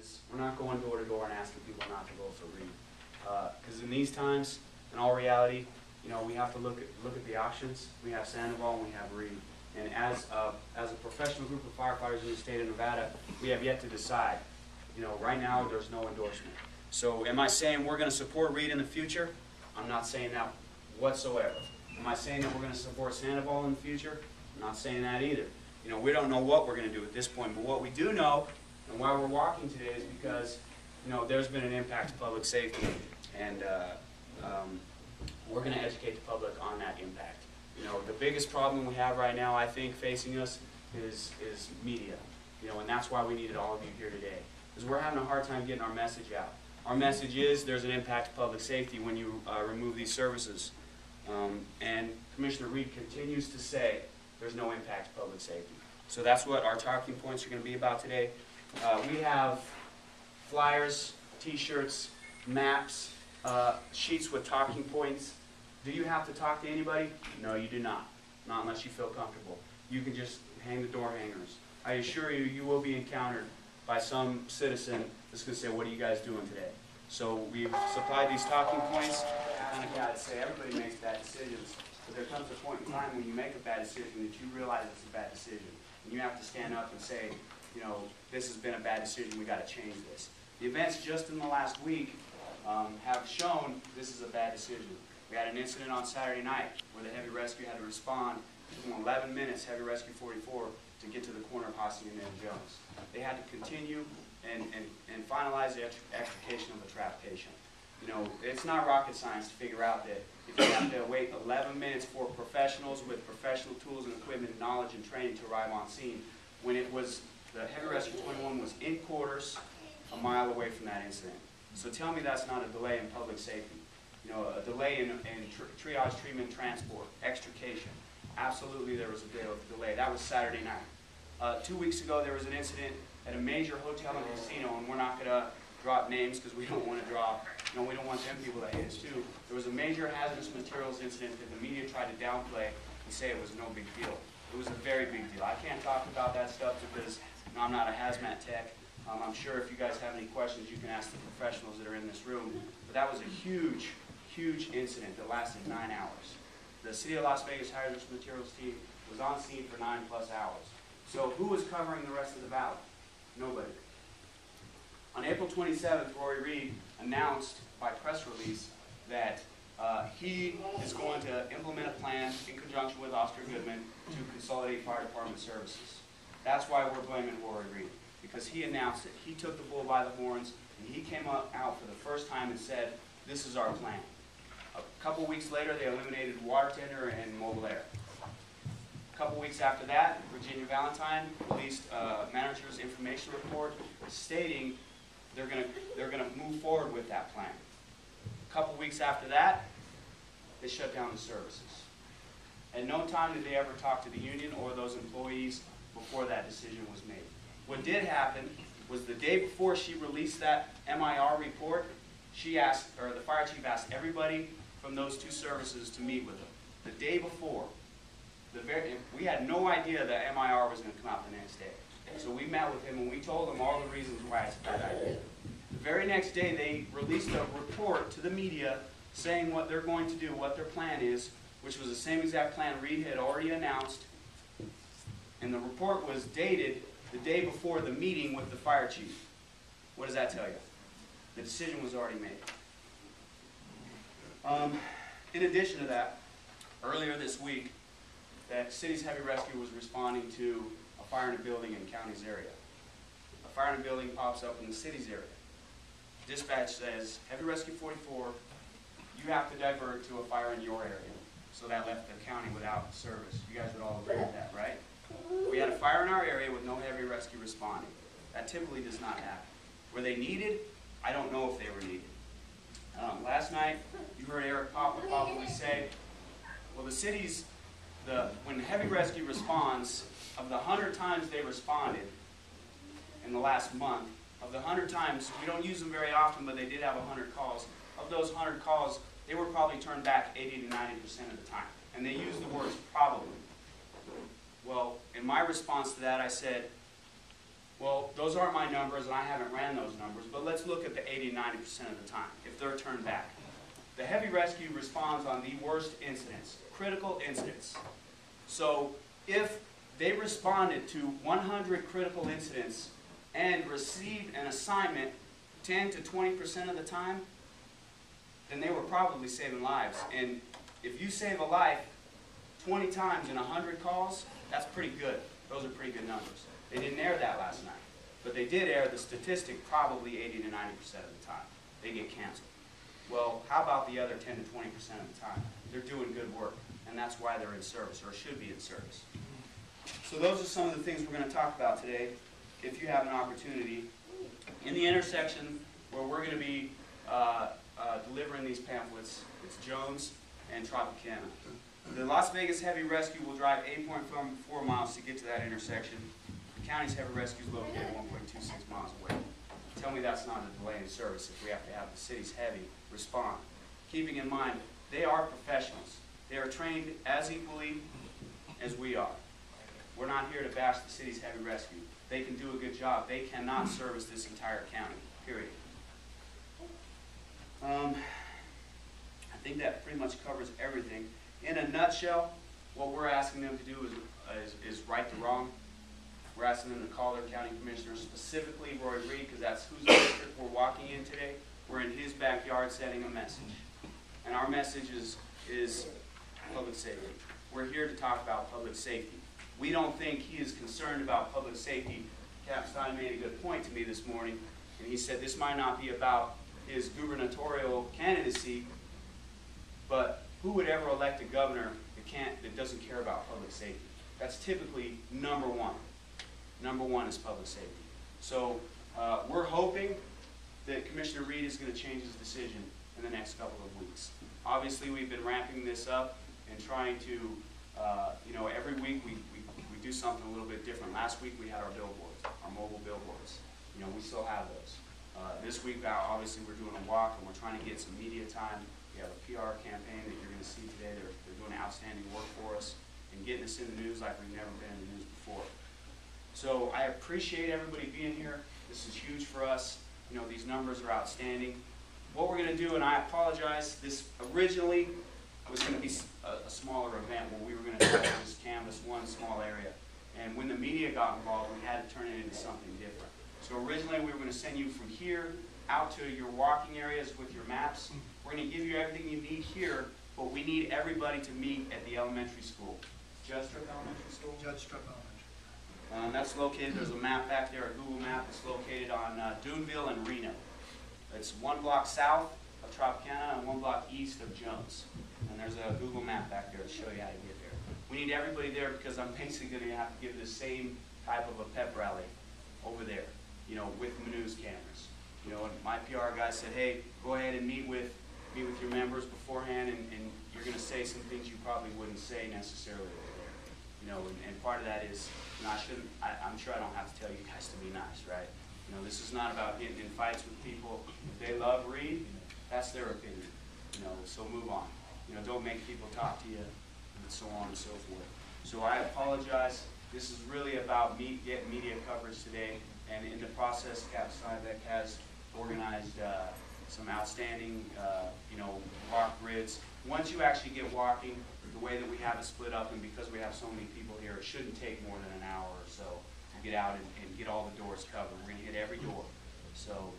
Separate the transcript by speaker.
Speaker 1: is we're not going door to door and asking people not to vote for Reid. Because in these times, in all reality, you know, we have to look at the options. We have Sandoval and we have Reid. And as a professional group of firefighters in the state of Nevada, we have yet to decide. You know, right now there's no endorsement. So am I saying we're going to support Reid in the future? I'm not saying that whatsoever. Am I saying that we're going to support Sandoval in the future? I'm not saying that either. You know, we don't know what we're going to do at this point, but what we do know, and why we're walking today, is because, you know, there's been an impact to public safety, and we're going to educate the public on that impact. You know, the biggest problem we have right now, I think, facing us is media. You know, and that's why we needed all of you here today, because we're having a hard time getting our message out. Our message is there's an impact to public safety when you remove these services. And Commissioner Reid continues to say there's no impact to public safety. So that's what our talking points are going to be about today. We have flyers, t-shirts, maps, sheets with talking points. Do you have to talk to anybody? No, you do not. Not unless you feel comfortable. You can just hang the door hangers. I assure you, you will be encountered by some citizen that's going to say, what are you guys doing today? So we've supplied these talking points. I kind of got to say, everybody makes bad decisions, but there comes a point in time when you make a bad decision that you realize it's a bad decision. And you have to stand up and say, you know, this has been a bad decision, we got to change this. The events just in the last week have shown this is a bad decision. We had an incident on Saturday night where the heavy rescue had to respond. It took them 11 minutes, Heavy Rescue 44, to get to the corner of Hossie and Jones. They had to continue and finalize the extrication of a trapped patient. You know, it's not rocket science to figure out that if you have to wait 11 minutes for professionals with professional tools and equipment, knowledge and training to arrive on scene, when it was, the Heavy Rescue 21 was in quarters a mile away from that incident. So tell me that's not a delay in public safety. You know, a delay in triage, treatment, transport, extrication. Absolutely there was a delay. That was Saturday night. 2 weeks ago there was an incident at a major hotel and casino, and we're not going to drop names because we don't want to draw, you know, we don't want them people to hate us too. There was a major hazardous materials incident that the media tried to downplay and say it was no big deal. It was a very big deal. I can't talk about that stuff because, you know, I'm not a hazmat tech. I'm sure if you guys have any questions, you can ask the professionals that are in this room. But that was a huge, huge incident that lasted 9 hours. The City of Las Vegas hazardous materials team was on scene for 9+ hours. So who was covering the rest of the valley? Nobody. On April 27th, Rory Reid announced by press release that he is going to implement a plan in conjunction with Oscar Goodman to consolidate fire department services. That's why we're blaming Rory Reid, because he announced it. He took the bull by the horns, and he came out for the first time and said, this is our plan. A couple weeks later, they eliminated water tender and mobile air. A couple weeks after that, Virginia Valentine released a manager's information report stating they're going to move forward with that plan. A couple weeks after that, they shut down the services. At no time did they ever talk to the union or those employees before that decision was made. What did happen was the day before she released that MIR report, she asked, or the fire chief asked everybody from those two services to meet with them. The day before, we had no idea that MIR was going to come out the next day. So we met with him and we told him all the reasons why it's a bad idea. The very next day they released a report to the media saying what they're going to do, what their plan is, which was the same exact plan Reid had already announced. And the report was dated the day before the meeting with the fire chief. What does that tell you? The decision was already made. In addition to that, earlier this week, that city's heavy rescue was responding to a fire in a building in county's area. A fire in a building pops up in the city's area. Dispatch says, Heavy Rescue 44, you have to divert to a fire in your area. So that left the county without service. You guys would all agree with that, right? We had a fire in our area with no heavy rescue responding. That typically does not happen. Were they needed? I don't know if they were needed. Last night, you heard Eric Popper probably say, well, the city's, when heavy rescue responds, of the 100 times they responded in the last month, of the 100 times, we don't use them very often, but they did have 100 calls. Of those 100 calls, they were probably turned back 80 to 90% of the time. And they used the words probably. Well, in my response to that, I said, well, Those aren't my numbers, and I haven't ran those numbers, but let's look at the 80 to 90% of the time, if they're turned back. The heavy rescue responds on the worst incidents, critical incidents. So if they responded to 100 critical incidents and received an assignment 10 to 20% of the time, then they were probably saving lives. And if you save a life 20 times in 100 calls, that's pretty good. Those are pretty good numbers. They didn't air that last night, but they did air the statistic probably 80 to 90% of the time. They get canceled. Well, how about the other 10 to 20% of the time? They're doing good work, and that's why they're in service, or should be in service. So those are some of the things we're going to talk about today, if you have an opportunity. In the intersection where we're going to be delivering these pamphlets, it's Jones and Tropicana. The Las Vegas Heavy Rescue will drive 8.4 miles to get to that intersection. The county's Heavy Rescue is located 1.26 miles away. Tell me that's not a delay in service if we have to have the city's heavy respond. Keeping in mind, they are professionals. They are trained as equally as we are. We're not here to bash the city's heavy rescue. They can do a good job. They cannot service this entire county, period. I think that pretty much covers everything. In a nutshell, what we're asking them to do is right the wrong. We're asking them to call their county commissioner, specifically Rory Reid, because that's whose district we're walking in today. We're in his backyard sending a message. And our message is public safety. We're here to talk about public safety. We don't think he is concerned about public safety. Cap Stein made a good point to me this morning, and he said this might not be about his gubernatorial candidacy, but who would ever elect a governor that doesn't care about public safety? That's typically number one. Number one is public safety. So we're hoping that Commissioner Reid is going to change his decision in the next couple of weeks. Obviously, we've been ramping this up and trying to, every week we do something a little bit different. Last week we had our billboards, our mobile billboards. We still have those. This week, obviously, we're doing a walk and we're trying to get some media time. We have a PR campaign that you're going to see today. They're doing outstanding work for us and getting us in the news like we've never been in the news before. So I appreciate everybody being here. This is huge for us. These numbers are outstanding. What we're going to do, and I apologize, this originally was going to be a smaller event where we were going to try to just canvas one small area. And when the media got involved, we had to turn it into something different. So originally we were going to send you from here out to your walking areas with your maps. We're going to give you everything you need here, but we need everybody to meet at the elementary school. Judge Strip Elementary School?
Speaker 2: Judge Strip Elementary.
Speaker 1: That's located, there's a map back there, a Google map. It's located on Duneville and Reno. It's 1 block south of Tropicana and 1 block east of Jones. And there's a Google map back there to show you how to get there. We need everybody there because I'm basically going to have to give the same type of a pep rally over there, with the news cameras. And my PR guy said, hey, go ahead and meet with your members beforehand, and you're going to say some things you probably wouldn't say necessarily over there. And part of that is, I'm sure I don't have to tell you guys to be nice, right? This is not about getting in fights with people. If they love Reid, that's their opinion. So move on. Don't make people talk to you, and so on and so forth. So I apologize. This is really about getting media coverage today, and in the process, Cap Steinbeck has organized some outstanding, walk grids. Once you actually get walking, the way that we have it split up, and because we have so many people here, it shouldn't take more than an hour or so to get out and get all the doors covered. We're going to hit every door. So